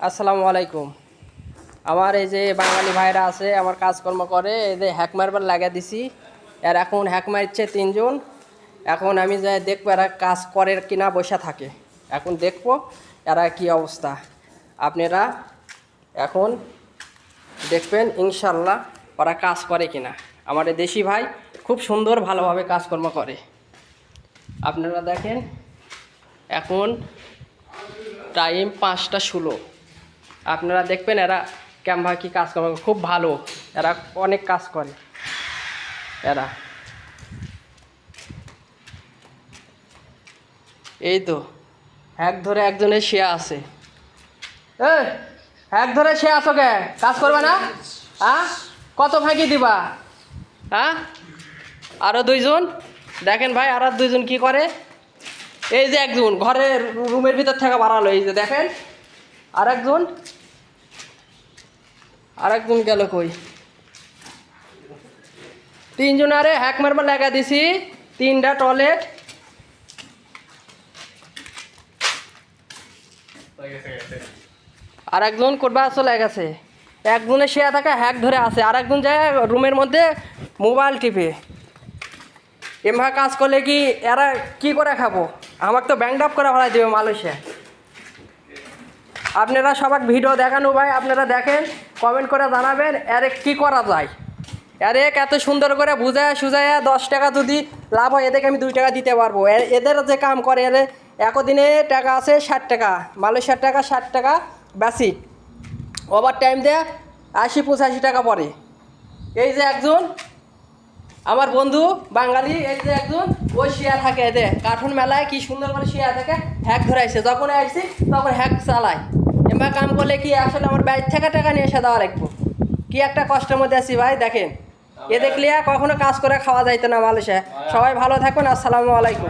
আসসালামু আলাইকুম। আমার এই যে বাঙালি ভাইরা আছে, আমার কাজকর্ম করে, এই যে হ্যাক মারবার লাগিয়ে দিছি। আর এখন হ্যাক মারছে তিনজন। এখন আমি যাই দেখবো এরা কাজ করে কিনা, বসে থাকে। এখন দেখবো এরা কি অবস্থা। আপনারা এখন দেখবেন ইনশাল্লাহ ওরা কাজ করে কিনা। আমার এই দেশি ভাই খুব সুন্দর ভালোভাবে কাজকর্ম করে। আপনারা দেখেন এখন টাইম 5টা 16। আপনারা দেখবেন এরা কেমন কি কাজ করে, খুব ভালো, এরা অনেক কাজ করে। এরা এই তো হ্যাক ধরে একজনের শেয়া আছে। হ্যাক ধরে শেয়া আছো কে? কাজ করবে না? হ্যাঁ, কত ফাঁকি দিবা? হ্যাঁ, আরও দুইজন দেখেন ভাই, আর দুইজন কি করে। এই যে একজন ঘরের রুমের ভিতর থেকে বাড়ালো, এই যে দেখেন। আরেকজন গেল কই? তিনজনারে হ্যাক মারবার লাগা দিছি, 3টা টয়লেট। আর একজন করবা চলে গেছে। একজনে শুয়ে থাকা হ্যাক ধরে আছে, আর একজন যায় রুমের মধ্যে মোবাইল টিপে। এমভাবে কাজ করলে কি এরা কি করে খাবো? আমাকে তো ব্যাংক আপ করে ভাড়াই দেবে মালয়েশিয়া। আপনারা সবাই ভিডিও দেখানো ভাই, আপনারা দেখেন, কমেন্ট করে জানাবেন এর কি করা যায়। এর এত সুন্দর করে বুঝায় সুজায় 10 টাকা যদি লাভ হয়, এদেরকে আমি 2 টাকা দিতে পারবো। এদের যে কাম করে, এর একদিনে টাকা আছে 60 টাকা, মালয়েশিয়ার টাকা 60 টাকা বেশি। ওভার টাইম দেয় 80-85 টাকা পড়ে। এই যে একজন আমার বন্ধু বাঙালি, এই যে একজন ওই শিয়া থাকে, এদের কার্টুন মেলায় কি সুন্দর করে শিয়া থাকে। হ্যাক ধরে আসছে, যখন আসছি তখন হ্যাক চালায়। এবার কাম করলে কি আসলে আমার বাইর থেকে টাকা নিয়ে এসে দেওয়া লাগবো। কি একটা কষ্টের মধ্যে আছি ভাই, দেখেন। এ দেখলে কখনো কাজ করে খাওয়া যাইতো না মালয়েশিয়া। সবাই ভালো থাকুন, আসসালামু আলাইকুম।